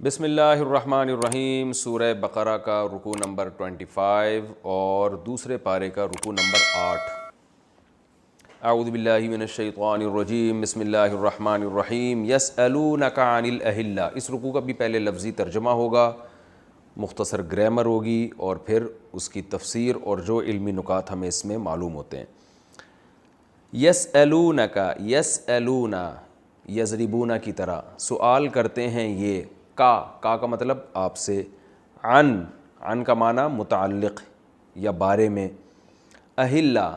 بسم اللہ الرحمن الرحیم۔ سورہ بقرہ کا رکوع نمبر 25 اور دوسرے پارے کا رکوع نمبر 8۔ اعوذ باللہ من الشیطان الرجیم، بسم اللہ الرحمن الرحیم۔ یسألونک عن الاہلہ، اس رکوع کا بھی پہلے لفظی ترجمہ ہوگا، مختصر گرامر ہوگی اور پھر اس کی تفسیر اور جو علمی نکات ہمیں اس میں معلوم ہوتے ہیں۔ یسألونک، یسألون، یضربون کی طرح سوال کرتے ہیں یہ، کا مطلب آپ سے، عن کا معنی متعلق یا بارے میں، اہلہ،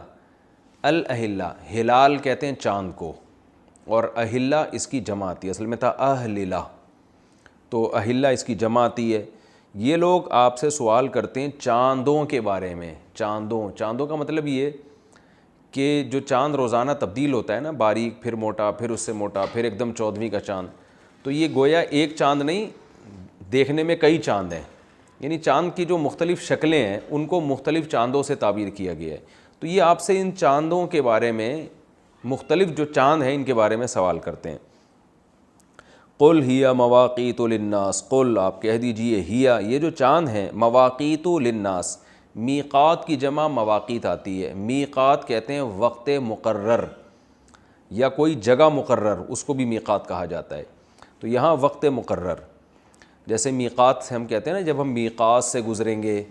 الاہلہ، ہلال کہتے ہیں چاند کو، اور اہلہ اس کی جمع آتی ہے، اصل میں تھا اہللہ، تو اہلہ اس کی جمع آتی ہے۔ یہ لوگ آپ سے سوال کرتے ہیں چاندوں کے بارے میں، چاندوں کا مطلب یہ کہ جو چاند روزانہ تبدیل ہوتا ہے نا، باریک پھر موٹا پھر اس سے موٹا پھر ایک دم 14ویں کا چاند، تو یہ گویا ایک چاند نہیں، دیکھنے میں کئی چاند ہیں، یعنی چاند کی جو مختلف شکلیں ہیں ان کو مختلف چاندوں سے تعبیر کیا گیا ہے۔ تو یہ آپ سے ان چاندوں کے بارے میں، مختلف جو چاند ہیں ان کے بارے میں سوال کرتے ہیں۔ قل ہی مواقیت للناس، قل آپ کہہ دیجئے، ہی یہ جو چاند ہیں، مواقیت للناس، میقات کی جمع مواقیت آتی ہے، میقات کہتے ہیں وقت مقرر یا کوئی جگہ مقرر، اس کو بھی میقات کہا جاتا ہے۔ تو یہاں وقت مقرر، جیسے میقات سے ہم کہتے ہیں نا، جب ہم میقات سے گزریں گے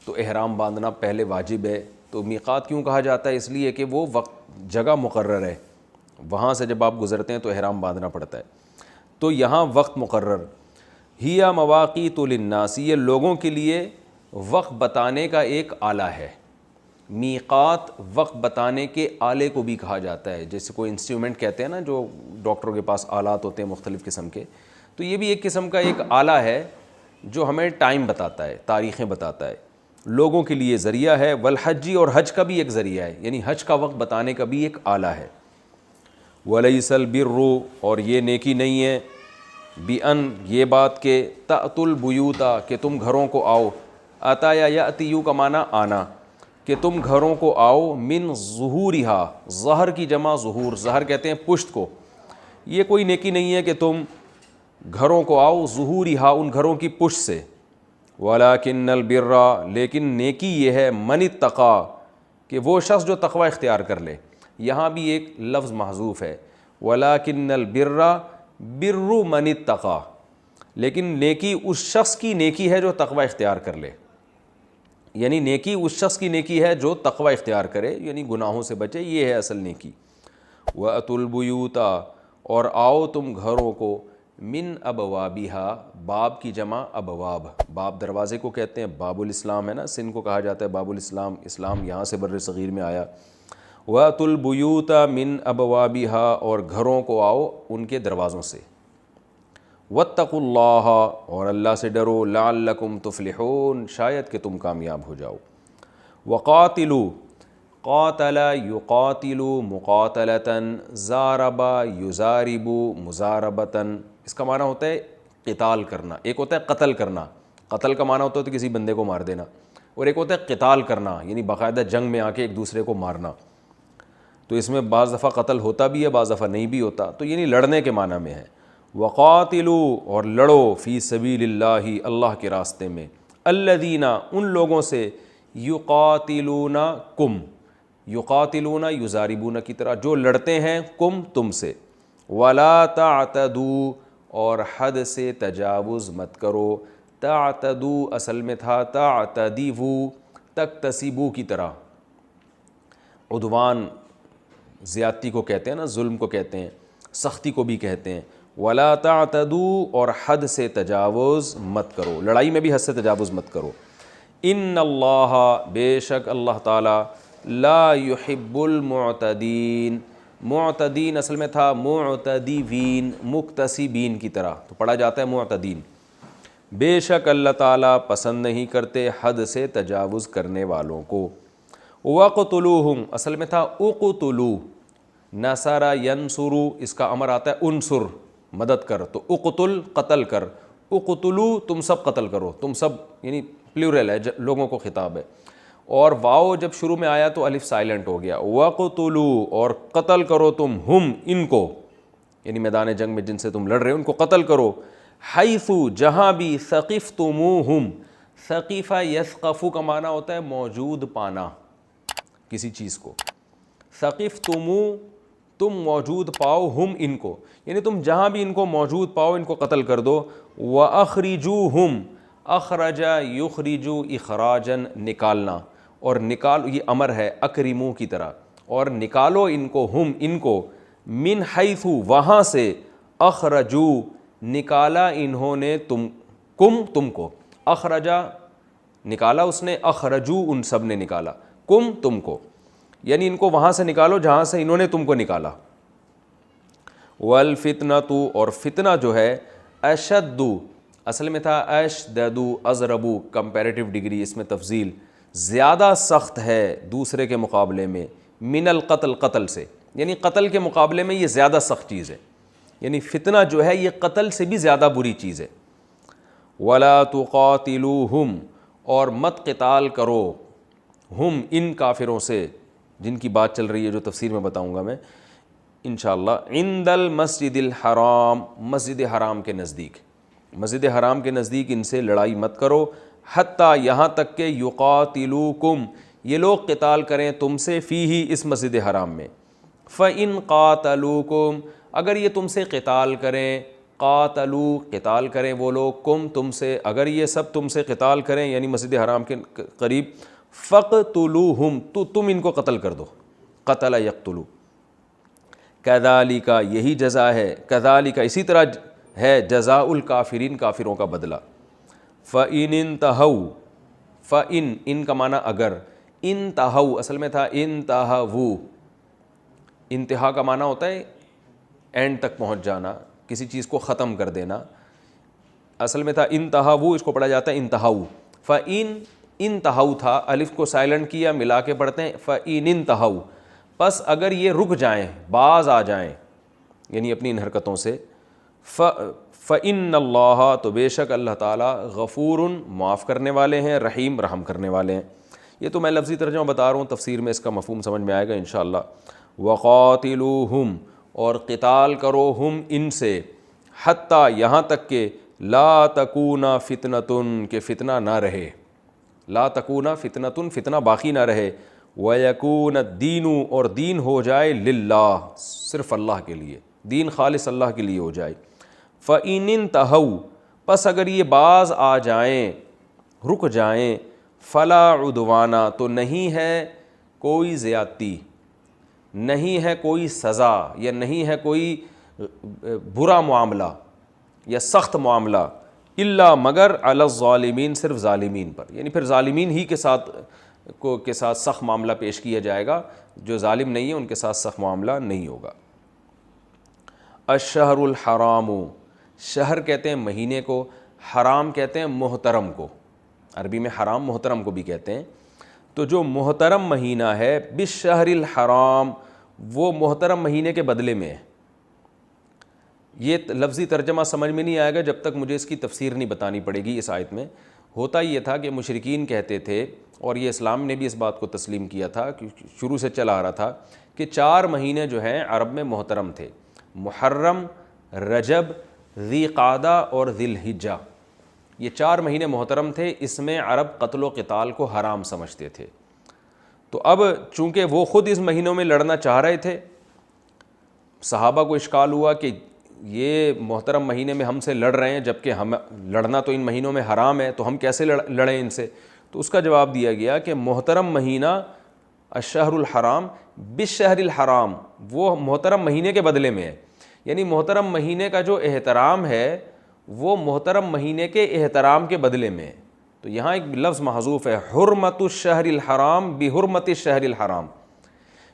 تو احرام باندھنا پہلے واجب ہے، تو میقات کیوں کہا جاتا ہے؟ اس لیے کہ وہ وقت جگہ مقرر ہے، وہاں سے جب آپ گزرتے ہیں تو احرام باندھنا پڑتا ہے۔ تو یہاں وقت مقرر، ہی مواقیت للناس، یہ لوگوں کے لیے وقت بتانے کا ایک آلہ ہے۔ میقات وقت بتانے کے آلے کو بھی کہا جاتا ہے، جیسے کوئی انسٹرومنٹ کہتے ہیں نا، جو ڈاکٹروں کے پاس آلات ہوتے ہیں مختلف قسم کے، تو یہ بھی ایک قسم کا ایک آلہ ہے جو ہمیں ٹائم بتاتا ہے، تاریخیں بتاتا ہے، لوگوں کے لیے ذریعہ ہے۔ والحجی، اور حج کا بھی ایک ذریعہ ہے، یعنی حج کا وقت بتانے کا بھی ایک آلہ ہے۔ ولیس البر، اور یہ نیکی نہیں ہے، بأن، یہ بات کہ تأتوا البیوت، کہ تم گھروں کو آؤ، اتا یا یأتی کا معنی آنا، کہ تم گھروں کو آؤ، من ظہورہا، ظہر کی جمع ظہور، ظہر کہتے ہیں پشت کو، یہ کوئی نیکی نہیں ہے کہ تم گھروں کو آؤ ظہورہا، ان گھروں کی پشت سے، ولکن البر، لیکن نیکی یہ ہے، من اتقی، کہ وہ شخص جو تقوی اختیار کر لے۔ یہاں بھی ایک لفظ محذوف ہے، ولکن البر بر من اتقی، لیکن نیکی اس شخص کی نیکی ہے جو تقوی اختیار کر لے، یعنی نیکی اس شخص کی نیکی ہے جو تقوی اختیار کرے، یعنی گناہوں سے بچے، یہ ہے اصل نیکی۔ وَأْتُوا الْبُيُوتَ، اور آؤ تم گھروں کو، من ابوابہا، باب کی جمع ابواب، باب دروازے کو کہتے ہیں، باب الاسلام ہے نا، سن کو کہا جاتا ہے باب الاسلام، اسلام یہاں سے بر صغیر میں آیا۔ وَأْتُوا الْبُيُوتَ مِنْ أَبْوَابِهَا، اور گھروں کو آؤ ان کے دروازوں سے۔ وَاتَّقُوا اللَّهَ، اور اللہ سے ڈرو، لَعَلَّكُمْ تُفْلِحُونَ، شاید کہ تم کامیاب ہو جاؤ۔ وَقَاتِلُوا، قاتل یقاتل مقاتلة، زارب یزارب مزاربة، اس کا معنی ہوتا ہے قتال کرنا، ایک ہوتا ہے قتل کرنا، قتل کا معنی ہوتا ہے کسی بندے کو مار دینا، اور ایک ہوتا ہے قتال کرنا، یعنی باقاعدہ جنگ میں آ کے ایک دوسرے کو مارنا۔ تو اس میں بعض دفعہ قتل ہوتا بھی ہے، بعض دفعہ نہیں بھی ہوتا، تو یعنی لڑنے کے معنی میں ہے۔ وقاتلوا، اور لڑو، فی سبیل اللہ، اللہ کے راستے میں، الذین، ان لوگوں سے، یقاتلونکم، یقاتلون یضاربون کی طرح، جو لڑتے ہیں کم تم سے، ولا تعتدوا، اور حد سے تجاوز مت کرو، تعتدوا اصل میں تھا تعتدوا، تکتسبوا کی طرح، عدوان زیادتی کو کہتے ہیں نا، ظلم کو کہتے ہیں، سختی کو بھی کہتے ہیں۔ ولا تعتدوا، اور حد سے تجاوز مت کرو، لڑائی میں بھی حد سے تجاوز مت کرو۔ ان اللہ، بے شک اللہ تعالی، لا يحب المعتدین، معتدین اصل میں تھا معتدین، مقتصبین کی طرح، تو پڑھا جاتا ہے معتدین۔ بے شک اللہ تعالیٰ پسند نہیں کرتے حد سے تجاوز کرنے والوں کو۔ وَاقْتُلُوهُمْ، اصل میں تھا اقتلوا، نصر ینصر، اس کا امر آتا ہے انصر، مدد کر، تو اقتل قتل کر، اقتلوا تم سب قتل کرو، تم سب یعنی پلیورل ہے، لوگوں کو خطاب ہے، اور واو جب شروع میں آیا تو الف سائلنٹ ہو گیا۔ وَاقْتُلُوا، اور قتل کرو تم، ہم ان کو، یعنی میدان جنگ میں جن سے تم لڑ رہے ہو ان کو قتل کرو، حیثو جہاں بھی ثقفتموہم، ثقیفہ یثقفو کا معنی ہوتا ہے موجود پانا کسی چیز کو، ثقفتمو تم موجود پاؤ، ہم ان کو، یعنی تم جہاں بھی ان کو موجود پاؤ ان کو قتل کر دو، وَأَخْرِجُوهُمْ، اخرج یخرج اخراجا نکالنا، اور نکال یہ امر ہے اکرمو کی طرح، اور نکالو ان کو، ہم ان کو، من حیث وہاں سے، اخرجو نکالا انہوں نے تم کو، اخرجا نکالا اس نے، اخرجو ان سب نے نکالا، کم تم کو، یعنی ان کو وہاں سے نکالو جہاں سے انہوں نے تم کو نکالا۔ والفتنۃ، اور فتنہ جو ہے، اشد، اصل میں تھا اشددو اضربو، کمپیریٹیو ڈگری، اس میں تفضیل، زیادہ سخت ہے دوسرے کے مقابلے میں، من القتل، قتل سے، یعنی قتل کے مقابلے میں یہ زیادہ سخت چیز ہے، یعنی فتنہ جو ہے یہ قتل سے بھی زیادہ بری چیز ہے۔ ولا تقاتلوہم، اور مت قتال کرو، ہم ان کافروں سے جن کی بات چل رہی ہے جو تفسیر میں بتاؤں گا میں انشاءاللہ، عند المسجد الحرام، مسجد حرام کے نزدیک، مسجد حرام کے نزدیک ان سے لڑائی مت کرو، حتیٰ یہاں تک کہ یقاتلوکم، یہ لوگ قتال کریں تم سے، فیہ اس مسجد حرام میں، فإن قاتلوکم، اگر یہ تم سے قتال کریں، قاتلو قتال کریں وہ لوگ، کم تم سے، اگر یہ سب تم سے قتال کریں یعنی مسجد حرام کے قریب، فقتلوہم، تو تم ان کو قتل کر دو، قتل یقتلو، کذالک یہی جزا ہے، کذالک اسی طرح ہے، جزاء الکافرین کافروں کا بدلہ۔ فإن انتہوا، فإن ان کا معنی اگر، انتہوا اصل میں تھا انتہوا، انتہا کا معنی ہوتا ہے اینڈ تک پہنچ جانا، کسی چیز کو ختم کر دینا، اصل میں تھا انتہوا، اس کو پڑھا جاتا ہے انتہوا، فإن انتہوا تھا، الف کو سائلنٹ کیا، ملا کے پڑھتے ہیں فإن انتہوا، پس اگر یہ رک جائیں، باز آ جائیں یعنی اپنی ان حرکتوں سے، فإن اللہ، تو بے شک اللہ تعالیٰ، غفور معاف کرنے والے ہیں، رحیم رحم کرنے والے ہیں۔ یہ تو میں لفظی ترجمہ بتا رہا ہوں، تفسیر میں اس کا مفہوم سمجھ میں آئے گا انشاءاللہ۔ وقاتلوہم، اور قتال کرو ہم ان سے، حتیٰ یہاں تک کہ لا تکون فتنۃ، کہ فتنہ نہ رہے، لا تکون فتنۃ، فتنہ باقی نہ رہے، ویکون الدین، اور دین ہو جائے للہ، صرف اللہ کے لیے، دین خالص اللہ کے لیے ہو جائے۔ فإن انتہوا، پس اگر یہ باز آ جائیں، رک جائیں، فلا عدوان، تو نہیں ہے کوئی زیادتی، نہیں ہے کوئی سزا، یا نہیں ہے کوئی برا معاملہ یا سخت معاملہ، الا مگر علی الظالمین، صرف ظالمین پر، یعنی پھر ظالمین ہی کے ساتھ سخت معاملہ پیش کیا جائے گا، جو ظالم نہیں ہے ان کے ساتھ سخت معاملہ نہیں ہوگا۔ الشہر الحرام، شہر کہتے ہیں مہینے کو، حرام کہتے ہیں محترم کو، عربی میں حرام محترم کو بھی کہتے ہیں، تو جو محترم مہینہ ہے، بالشہر الحرام، وہ محترم مہینے کے بدلے میں ہے۔ یہ لفظی ترجمہ سمجھ میں نہیں آئے گا جب تک مجھے اس کی تفسیر نہیں بتانی پڑے گی۔ اس آیت میں ہوتا یہ تھا کہ مشرکین کہتے تھے، اور یہ اسلام نے بھی اس بات کو تسلیم کیا تھا، شروع سے چلا آ رہا تھا، کہ 4 مہینے جو ہیں عرب میں محترم تھے، محرم، رجب، ذی قعدہ اور ذی الحجہ، یہ 4 مہینے محترم تھے، اس میں عرب قتل و قتال کو حرام سمجھتے تھے۔ تو اب چونکہ وہ خود اس مہینوں میں لڑنا چاہ رہے تھے، صحابہ کو اشکال ہوا کہ یہ محترم مہینے میں ہم سے لڑ رہے ہیں، جبکہ ہم لڑنا تو ان مہینوں میں حرام ہے، تو ہم کیسے لڑیں ان سے؟ تو اس کا جواب دیا گیا کہ محترم مہینہ الشہر الحرام بالشہر الحرام، وہ محترم مہینے کے بدلے میں ہے، یعنی محترم مہینے کا جو احترام ہے وہ محترم مہینے کے احترام کے بدلے میں ہے۔ تو یہاں ایک لفظ محذوف ہے، حرمت الشہر الحرام بحرمت الشہر الحرام،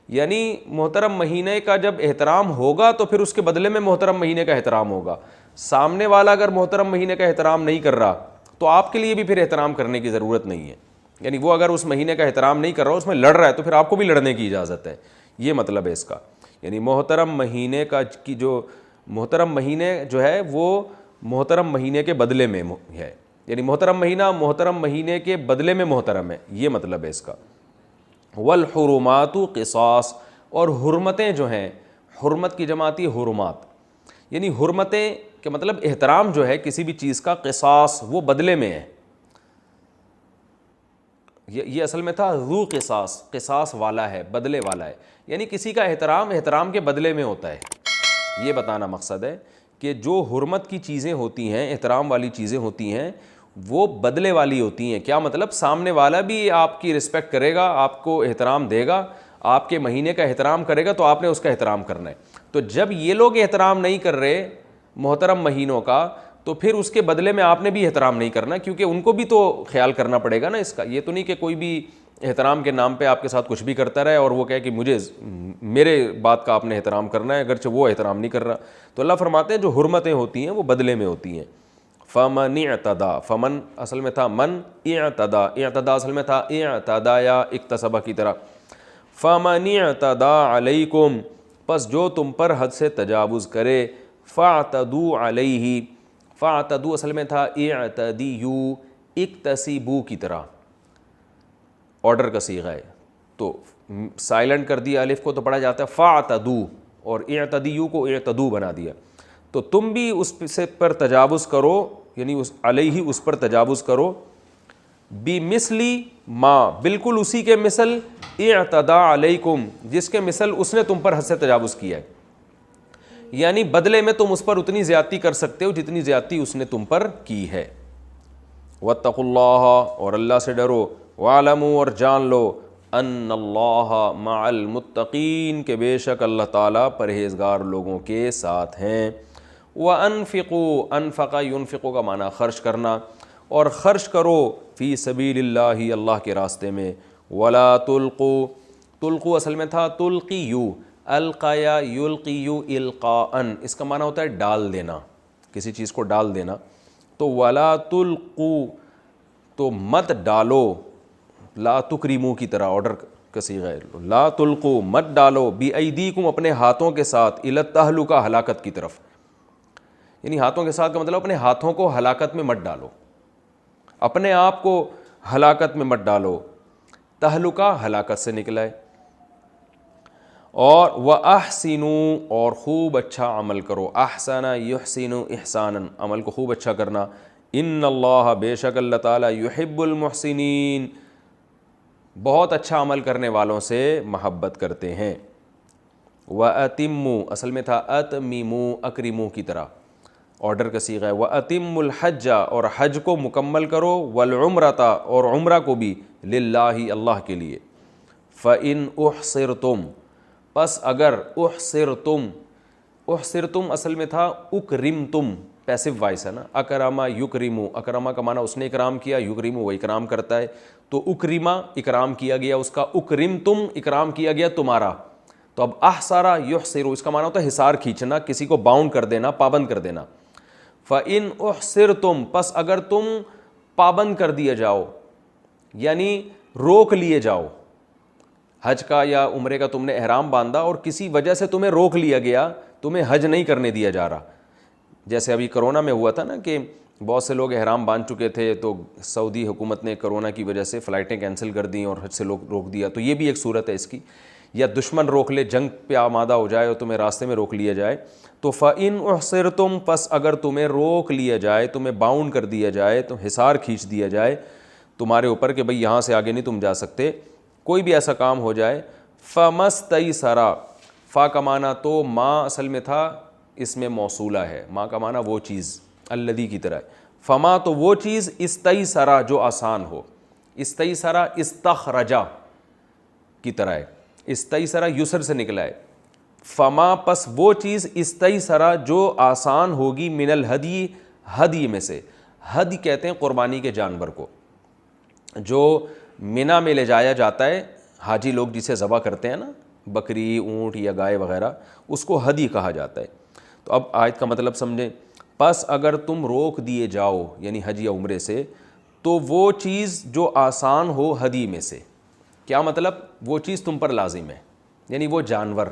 یعنی محترم مہینے کا جب احترام ہوگا تو پھر اس کے بدلے میں محترم مہینے کا احترام ہوگا۔ سامنے والا اگر محترم مہینے کا احترام نہیں کر رہا تو آپ کے لیے بھی پھر احترام کرنے کی ضرورت نہیں ہے، یعنی وہ اگر اس مہینے کا احترام نہیں کر رہا، اس میں لڑ رہا ہے، تو پھر آپ کو بھی لڑنے کی اجازت ہے، یہ مطلب ہے اس کا۔ یعنی محترم مہینے کی جو محترم مہینے جو ہے وہ محترم مہینے کے بدلے میں ہے، یعنی محترم مہینہ محترم مہینے کے بدلے میں محترم ہے، یہ مطلب ہے اس کا۔ والحرمات قصاص، اور حرمتیں جو ہیں، حرمت کی جمع آتی ہے حرمات، یعنی حرمتیں کہ مطلب احترام جو ہے کسی بھی چیز کا قصاص وہ بدلے میں ہے. یہ اصل میں تھا ذو قصاص, قصاص والا ہے, بدلے والا ہے, یعنی کسی کا احترام کے بدلے میں ہوتا ہے. یہ بتانا مقصد ہے کہ جو حرمت کی چیزیں ہوتی ہیں, احترام والی چیزیں ہوتی ہیں, وہ بدلے والی ہوتی ہیں. کیا مطلب؟ سامنے والا بھی آپ کی رسپیکٹ کرے گا, آپ کو احترام دے گا, آپ کے مہینے کا احترام کرے گا, تو آپ نے اس کا احترام کرنا ہے. تو جب یہ لوگ احترام نہیں کر رہے محترم مہینوں کا, تو پھر اس کے بدلے میں آپ نے بھی احترام نہیں کرنا, کیونکہ ان کو بھی تو خیال کرنا پڑے گا نا اس کا. یہ تو نہیں کہ کوئی بھی احترام کے نام پہ آپ کے ساتھ کچھ بھی کرتا رہے اور وہ کہے کہ مجھے میرے بات کا آپ نے احترام کرنا ہے, اگرچہ وہ احترام نہیں کر رہا. تو اللہ فرماتے ہیں جو حرمتیں ہوتی ہیں وہ بدلے میں ہوتی ہیں. فمن اعتدا, فمن اصل میں تھا من اعتدا, اعتدا اصل میں تھا اعتدا یا اکتسبہ کی طرح. فمن اعتدا علیکم, پس جو تم پر حد سے تجاوز کرے, فاعتدوا علیہ, فاعتدوا اصل میں تھا اعتدیو, اکتسبو کی طرح, آرڈر کا صیغہ ہے, تو سائلنٹ کر دیا الف کو تو پڑھا جاتا ہے فاعتدوا, اور اعتدیو کو اعتدو بنا دیا. تو تم بھی اس سے پر تجاوز کرو, یعنی اس علیہ اس پر تجاوز کرو, بمثلی ما, بالکل اسی کے مثل, اعتدا علیکم, جس کے مثل اس نے تم پر حد سے تجاوز کیا ہے. یعنی بدلے میں تم اس پر اتنی زیادتی کر سکتے ہو جتنی زیادتی اس نے تم پر کی ہے. واتقوا اللہ, اور اللہ سے ڈرو, وَاعْلَمُوا, اور جان لو, ان اللہ مع المتقین, کہ بے شک اللہ تعالیٰ پرہیزگار لوگوں کے ساتھ ہیں. وَأَنفِقُوا, انفقا ينفقوا کا معنی خرچ کرنا, اور خرچ کرو فی سبیل اللہ, اللہ کے راستے میں. وَلَا تُلْقُوا, تلقوا اصل میں تھا تلقیو, القیا یلقیو القاءً, اس کا معنی ہوتا ہے ڈال دینا, کسی چیز کو ڈال دینا. تو وَلَا تُلْقُوا, تو مت ڈالو, لا تکریمو کی طرح آرڈر کا صیغہ ہے, لا تلقوا, مت ڈالو, بِأَيْدِيكُمْ, اپنے ہاتھوں کے ساتھ, إِلَى التَّهْلُكَةِ, ہلاکت کی طرف. یعنی ہاتھوں کے ساتھ کا مطلب اپنے ہاتھوں کو ہلاکت میں مت ڈالو, اپنے آپ کو ہلاکت میں مت ڈالو. تہلکہ ہلاکت سے نکلا ہے. اور وَأَحْسِنُوا, اور خوب اچھا عمل کرو, احسن یحسن احسانا, عمل کو خوب اچھا کرنا. ان اللہ, بے شک اللہ تعالیٰ, یحب المحسنین, بہت اچھا عمل کرنے والوں سے محبت کرتے ہیں. وَأَتِمُّوا, اصل میں تھا أَتْمِمُوا, اکرموا کی طرح, آرڈر کا صیغہ ہے. وَأَتِمُّوا الْحَجَّ, اور حج کو مکمل کرو, وَالْعُمْرَةَ, اور عمرہ کو بھی, للہ, اللہ کے لیے. فَإِنْ أُحْصِرْتُمْ, پس اگر, احصرتم, احصرتم اصل میں تھا اکرمتم, پیسو وائس ہے نا, اکرما یکرمو, اکرما کا معنی اس نے اکرام کیا, یکرمو وہ اکرام کرتا ہے, تو اکرما اکرام کیا گیا اس کا, اکرمتم اکرام کیا گیا تمہارا. تو اب احصرا یحصرو, اس کا معنی ہوتا ہے حصار کھینچنا, کسی کو باؤنڈ کر دینا, پابند کر دینا. فَإِنْ أُحْصِرْتُمْ, پس اگر تم پابند کر دیے جاؤ, یعنی روک لیے جاؤ, حج کا یا عمرے کا تم نے احرام باندھا اور کسی وجہ سے تمہیں روک لیا گیا, تمہیں حج نہیں کرنے دیا جا رہا, جیسے ابھی کرونا میں ہوا تھا نا کہ بہت سے لوگ احرام باندھ چکے تھے, تو سعودی حکومت نے کرونا کی وجہ سے فلائٹیں کینسل کر دیں اور حج سے لوگ روک دیا. تو یہ بھی ایک صورت ہے اس کی. یا دشمن روک لے, جنگ پہ آمادہ ہو جائے اور تمہیں راستے میں روک لیا جائے. تو فَإِنْ أُحْصِرْتُمْ, پس اگر تمہیں روک لیا جائے, تمہیں باؤنڈ کر دیا جائے, تو حصار کھینچ دیا جائے تمہارے اوپر کہ بھئی یہاں سے آگے نہیں تم جا سکتے, کوئی بھی ایسا کام ہو جائے. فَمَسْتَيْسَرَ, فا کا معنی تو ما اصل میں تھا اس میں موصولہ ہے, ما کا معنی وہ چیز, الذی کی طرح. فما تو وہ چیز, استیسرا جو آسان ہو, استیسرا استخرجا کی طرح ہے, استیسرا یسر سے نکلا ہے. فما پس وہ چیز, استیسرا جو آسان ہوگی, من الہدی, ہدی میں سے. ہدی کہتے ہیں قربانی کے جانور کو, جو منا میں لے جایا جاتا ہے, حاجی لوگ جسے ذبح کرتے ہیں نا, بکری, اونٹ یا گائے وغیرہ, اس کو ہدی کہا جاتا ہے. تو اب آیت کا مطلب سمجھیں. پس اگر تم روک دیے جاؤ, یعنی حج یا عمرے سے, تو وہ چیز جو آسان ہو ہدی میں سے. کیا مطلب؟ وہ چیز تم پر لازم ہے, یعنی وہ جانور,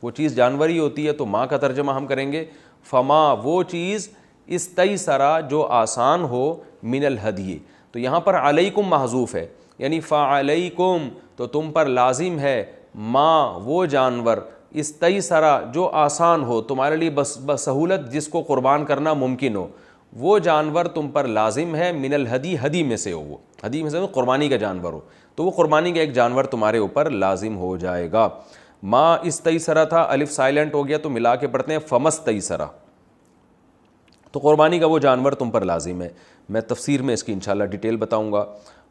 وہ چیز جانور ہی ہوتی ہے. تو ماں کا ترجمہ ہم کریں گے فما, وہ چیز, استیسرا جو آسان ہو, من الہدی. تو یہاں پر علیکم محذوف ہے, یعنی فعلیکم, تو تم پر لازم ہے, ما وہ جانور, استیسرا جو آسان ہو تمہارے لیے بسہولت جس کو قربان کرنا ممکن ہو، وہ جانور تم پر لازم ہے، من الہدی ہدی میں سے ہو، وہ ہدی میں سے قربانی کا جانور ہو تو وہ قربانی کا ایک جانور تمہارے اوپر لازم ہو جائے گا۔ ما استیسرا تھا، الف سائلنٹ ہو گیا تو ملا کے پڑھتے ہیں فمستیسرا، تو قربانی کا وہ جانور تم پر لازم ہے۔ میں تفسیر میں اس کی انشاءاللہ ڈیٹیل بتاؤں گا۔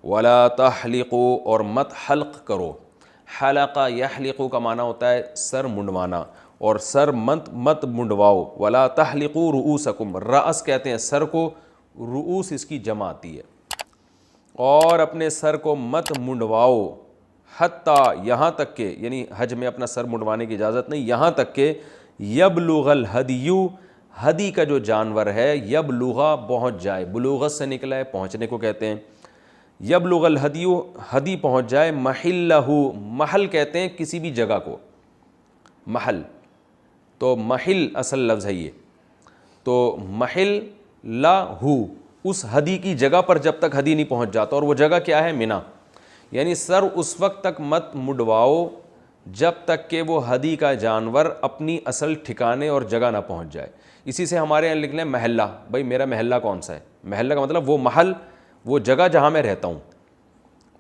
ولا تحلقوا اور مت حلق کرو، حلقہ یحلقو کا معنی ہوتا ہے سر منڈوانا، اور سر مت منڈواؤ۔ ولا تحلقوا رؤوسکم، رأس کہتے ہیں سر کو، رؤوس اس کی جمع آتی ہے، اور اپنے سر کو مت منڈواؤ، حتیٰ یہاں تک کہ، یعنی حج میں اپنا سر منڈوانے کی اجازت نہیں، یہاں تک کہ یبلغ الہدی، ہدی کا جو جانور ہے، یبلغ پہنچ جائے، بلوغت سے نکلا ہے، پہنچنے کو کہتے ہیں، یبلغ الہدی ہدی پہنچ جائے، محلہ، محل کہتے ہیں کسی بھی جگہ کو، محل، تو محل اصل لفظ ہے یہ، تو محل لہو، اس ہدی کی جگہ پر جب تک ہدی نہیں پہنچ جاتا، اور وہ جگہ کیا ہے؟ منا، یعنی سر اس وقت تک مت مڈواؤ جب تک کہ وہ ہدی کا جانور اپنی اصل ٹھکانے اور جگہ نہ پہنچ جائے۔ اسی سے ہمارے یہاں لکھ لیں محلہ، بھائی میرا محلہ کون سا ہے؟ محلہ کا مطلب وہ محل، وہ جگہ جہاں میں رہتا ہوں،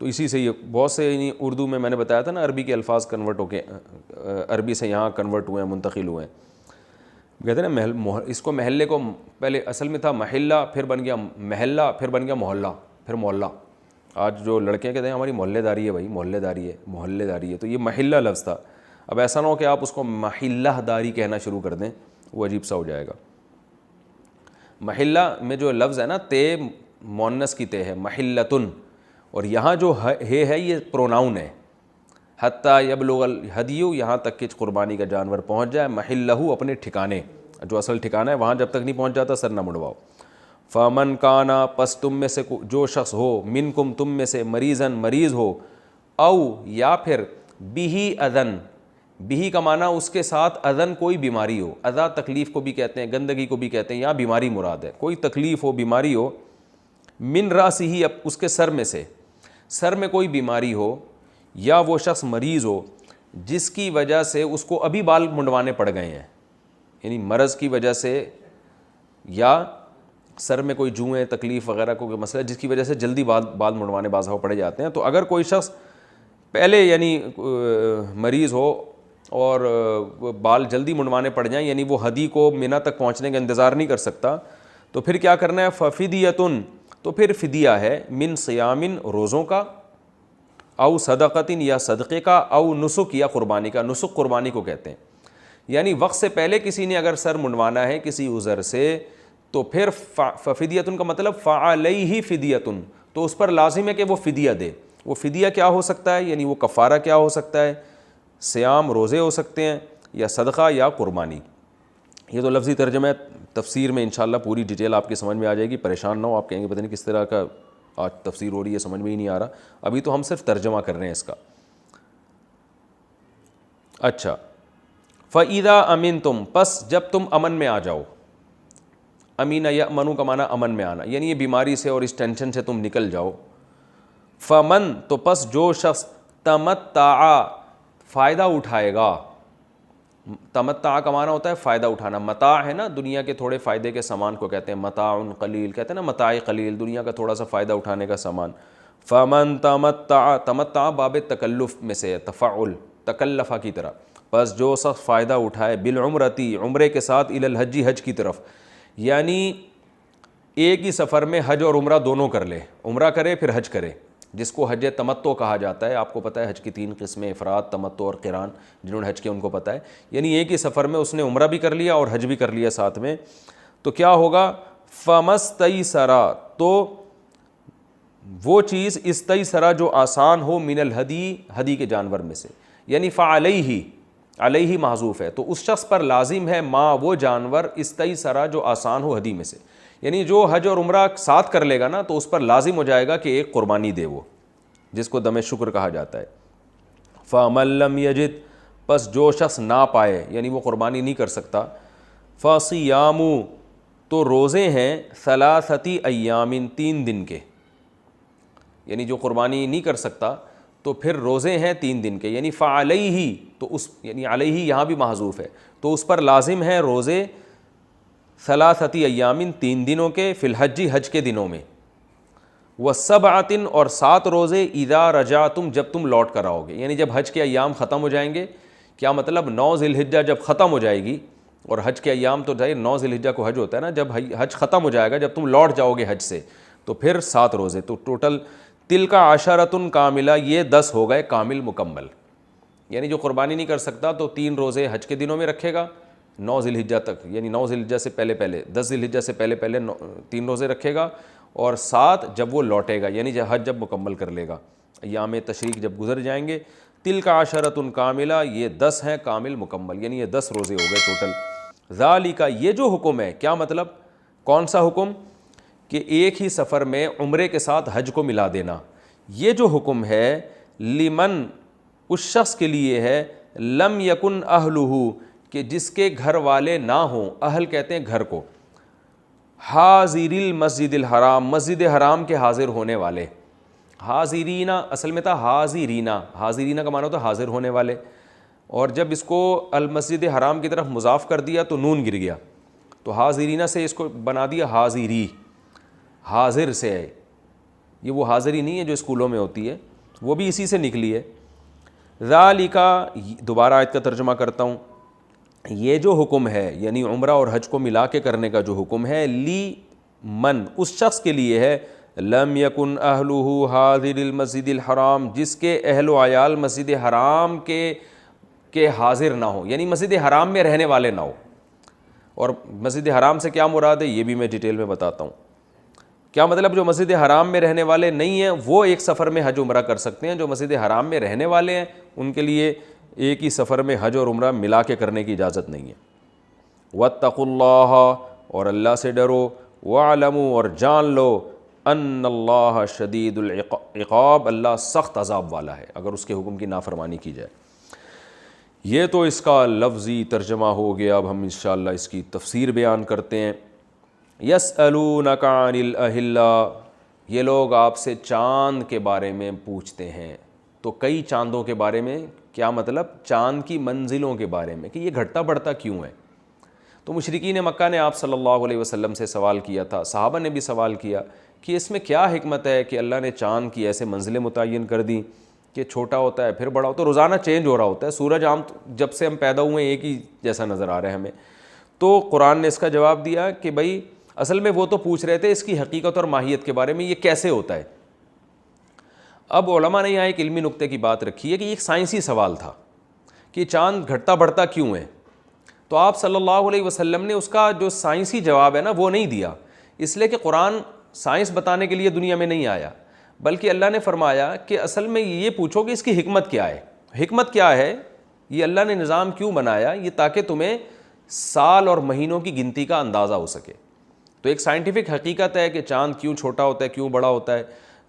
تو اسی سے یہ بہت سے، یعنی اردو میں نے بتایا تھا نا، عربی کے الفاظ کنورٹ ہو کے عربی سے یہاں کنورٹ ہوئے ہیں، منتقل ہوئے ہیں، کہتے ہیں نا اس کو محلے کو پہلے اصل میں تھا محلہ، پھر بن گیا محلہ، پھر بن گیا محلہ، پھر محلہ۔ آج جو لڑکے کہتے ہیں ہماری محلے داری ہے، بھائی محلے داری ہے، محلے داری ہے، تو یہ محلہ لفظ تھا۔ اب ایسا نہ ہو کہ آپ اس کو محلہ داری کہنا شروع کر دیں، وہ عجیب سا ہو جائے گا۔ محلہ میں جو لفظ ہے نا، تے مؤنث کی تے ہے، محلتن، اور یہاں جو ہے یہ پروناؤن ہے، حتیٰ یبلغ الہدی، یہاں تک کہ قربانی کا جانور پہنچ جائے، محلہ اپنے ٹھکانے، جو اصل ٹھکانہ ہے وہاں جب تک نہیں پہنچ جاتا سر نہ مڑواؤ۔ فمن کانا، پس تم میں سے جو شخص ہو، منکم تم میں سے، مریضاً مریض ہو، او یا پھر بہی اذن، بہی کا معنی اس کے ساتھ اذن کوئی بیماری ہو، اذا تکلیف کو بھی کہتے ہیں، گندگی کو بھی کہتے ہیں، یا بیماری مراد ہے، کوئی تکلیف ہو، بیماری ہو، من راسہ، اس کے سر میں سے، سر میں کوئی بیماری ہو، یا وہ شخص مریض ہو جس کی وجہ سے اس کو ابھی بال منڈوانے پڑ گئے ہیں، یعنی مرض کی وجہ سے، یا سر میں کوئی جوئیں تکلیف وغیرہ کو مسئلہ جس کی وجہ سے جلدی بال منڈوانے بعض پڑے جاتے ہیں، تو اگر کوئی شخص پہلے یعنی مریض ہو اور بال جلدی منڈوانے پڑ جائیں، یعنی وہ ہدی کو منا تک پہنچنے کا انتظار نہیں کر سکتا، تو پھر کیا کرنا ہے؟ ففدیۃ، تو پھر فدیہ ہے، من صیامن، روزوں کا، او صدقۃ، یا صدقے کا، او نسک، یا قربانی کا۔ نسک قربانی کو کہتے ہیں، یعنی وقت سے پہلے کسی نے اگر سر منڈوانا ہے کسی عذر سے، تو پھر ففدیۃ کا مطلب فعلیہ فدیۃ، تو اس پر لازم ہے کہ وہ فدیہ دے۔ وہ فدیہ کیا ہو سکتا ہے؟ یعنی وہ کفارہ کیا ہو سکتا ہے؟ صیام، روزے ہو سکتے ہیں، یا صدقہ، یا قربانی۔ یہ تو لفظی ترجمہ ہے، تفسیر میں انشاءاللہ پوری ڈیٹیل آپ کی سمجھ میں آ جائے گی، پریشان نہ ہو، آپ کہیں گے پتہ نہیں کس طرح کا آج تفسیر ہو رہی ہے، سمجھ میں ہی نہیں آ رہا، ابھی تو ہم صرف ترجمہ کر رہے ہیں اس کا۔ اچھا، فَإِذَا أَمِنْتُمْ، پس جب تم امن میں آ جاؤ، امین یأمنو کا معنی امن میں آنا، یعنی یہ بیماری سے اور اس ٹینشن سے تم نکل جاؤ۔ فمن، تو پس جو شخص، تمتع، فائدہ اٹھائے گا، تمتع کا معنی ہوتا ہے فائدہ اٹھانا، متاع ہے نا دنیا کے تھوڑے فائدے کے سامان کو کہتے ہیں، متاع قلیل کہتے ہیں نا، متاع قلیل، دنیا کا تھوڑا سا فائدہ اٹھانے کا سامان۔ فمن تمتع، تمتع باب تکلف میں سے، تفعل، تکلفہ کی طرح، پس جو شخص فائدہ اٹھائے، بالعمرتی، عمرے کے ساتھ، الی الحج، حج کی طرف، یعنی ایک ہی سفر میں حج اور عمرہ دونوں کر لے، عمرہ کرے پھر حج کرے، جس کو حج تمتع کہا جاتا ہے۔ آپ کو پتہ ہے حج کی 3 قسمیں، افراد، تمتع اور قران، جنہوں نے حج کیا ان کو پتہ ہے، یعنی ایک ہی سفر میں اس نے عمرہ بھی کر لیا اور حج بھی کر لیا ساتھ میں، تو کیا ہوگا؟ فمستیسر، تو وہ چیز استیسر جو آسان ہو، من الہدی، ہدی کے جانور میں سے، یعنی فعلیہ، علیہ محذوف ہے، تو اس شخص پر لازم ہے، ما، وہ جانور، استیسر جو آسان ہو ہدی میں سے، یعنی جو حج اور عمرہ ساتھ کر لے گا نا، تو اس پر لازم ہو جائے گا کہ ایک قربانی دے، وہ جس کو دم شکر کہا جاتا ہے۔ فَمَن لَّمْ يَجِدْ، پس جو شخص نہ پائے، یعنی وہ قربانی نہیں کر سکتا، فَصِيَامُ، تو روزے ہیں، ثلاثتی ایامن، 3 دن کے، یعنی جو قربانی نہیں کر سکتا تو پھر روزے ہیں 3 دن کے، یعنی فعلیہ، تو اس یعنی علیہ یہاں بھی محذوف ہے، تو اس پر لازم ہے روزے ثلاثتی ایامن 3 دنوں کے، فی الحج حج کے دنوں میں، وسبعۃ اور 7 روزے اذا رجعتم جب تم لوٹ کر آؤ گے، یعنی جب حج کے ایام ختم ہو جائیں گے. کیا مطلب 9 ذی الحجہ جب ختم ہو جائے گی، اور حج کے ایام تو ظاہر 9 ذی الحجہ کو حج ہوتا ہے نا، جب حج ختم ہو جائے گا، جب تم لوٹ جاؤ گے حج سے، تو پھر 7 روزے، تو ٹوٹل تلک عشرۃ کاملہ، یہ 10 ہو گئے کامل مکمل. یعنی جو قربانی نہیں کر سکتا تو 3 روزے حج کے دنوں میں رکھے گا 9 ذی الحجہ تک، یعنی 9 ذی الحجہ سے پہلے 10 ذی الحجہ سے پہلے 3 روزے رکھے گا، اور 7 جب وہ لوٹے گا، یعنی حج جب مکمل کر لے گا، ایام تشریق جب گزر جائیں گے. تلک عشرۃ کاملہ، یہ 10 ہیں کامل مکمل، یعنی یہ 10 روزے ہو گئے ٹوٹل. ذالک، یہ جو حکم ہے، کیا مطلب، کون سا حکم، کہ ایک ہی سفر میں عمرے کے ساتھ حج کو ملا دینا. یہ جو حکم ہے لمن، اس شخص کے لیے ہے، لم یکن اہلہ، کہ جس کے گھر والے نہ ہوں، اہل کہتے ہیں گھر کو، حاضر المسجد الحرام، مسجد حرام کے حاضر ہونے والے. حاضرینہ اصل میں تھا حاضرینہ، حاضرینہ کا معنی ہوتا ہے حاضر ہونے والے، اور جب اس کو المسجد حرام کی طرف مضاف کر دیا تو نون گر گیا، تو حاضرینہ سے اس کو بنا دیا حاضری، حاضر سے ہے، یہ وہ حاضری نہیں ہے جو اسکولوں میں ہوتی ہے، وہ بھی اسی سے نکلی ہے. ذالک، دوبارہ آیت کا ترجمہ کرتا ہوں، یہ جو حکم ہے یعنی عمرہ اور حج کو ملا کے کرنے کا جو حکم ہے، لی من، اس شخص کے لیے ہے، لم یکن اہلہ حاضر المسجد الحرام، جس کے اہل و عیال مسجد حرام کے حاضر نہ ہو، یعنی مسجد حرام میں رہنے والے نہ ہو. اور مسجد حرام سے کیا مراد ہے یہ بھی میں ڈیٹیل میں بتاتا ہوں. کیا مطلب، جو مسجد حرام میں رہنے والے نہیں ہیں وہ ایک سفر میں حج عمرہ کر سکتے ہیں، جو مسجد حرام میں رہنے والے ہیں ان کے لیے ایک ہی سفر میں حج اور عمرہ ملا کے کرنے کی اجازت نہیں ہے. واتقوا اللہ، اور اللہ سے ڈرو، واعلموا، اور جان لو، ان اللہ شدید العقاب، اللہ سخت عذاب والا ہے اگر اس کے حکم کی نافرمانی کی جائے. یہ تو اس کا لفظی ترجمہ ہو گیا. اب ہم انشاءاللہ اس کی تفسیر بیان کرتے ہیں. یسألونک عن الاہلہ، یہ لوگ آپ سے چاند کے بارے میں پوچھتے ہیں. تو کئی چاندوں کے بارے میں، کیا مطلب، چاند کی منزلوں کے بارے میں کہ یہ گھٹتا بڑھتا کیوں ہے. تو مشرکین مکہ نے آپ صلی اللہ علیہ وسلم سے سوال کیا تھا، صحابہ نے بھی سوال کیا کہ اس میں کیا حکمت ہے کہ اللہ نے چاند کی ایسے منزلیں متعین کر دیں کہ چھوٹا ہوتا ہے پھر بڑا ہوتا ہے، روزانہ چینج ہو رہا ہوتا ہے. سورج عام جب سے ہم پیدا ہوئے ایک ہی جیسا نظر آ رہا ہے ہمیں. تو قرآن نے اس کا جواب دیا کہ بھائی اصل میں وہ تو پوچھ رہے تھے اس کی حقیقت اور ماہیت کے بارے میں، یہ کیسے ہوتا ہے. اب علماء نے یہاں ایک علمی نقطے کی بات رکھی ہے کہ یہ ایک سائنسی سوال تھا کہ چاند گھٹتا بڑھتا کیوں ہے. تو آپ صلی اللہ علیہ وسلم نے اس کا جو سائنسی جواب ہے نا وہ نہیں دیا، اس لیے کہ قرآن سائنس بتانے کے لیے دنیا میں نہیں آیا، بلکہ اللہ نے فرمایا کہ اصل میں یہ پوچھو کہ اس کی حکمت کیا ہے. حکمت کیا ہے، یہ اللہ نے نظام کیوں بنایا، یہ تاکہ تمہیں سال اور مہینوں کی گنتی کا اندازہ ہو سکے. تو ایک سائنٹیفک حقیقت ہے کہ چاند کیوں چھوٹا ہوتا ہے، کیوں بڑا ہوتا ہے.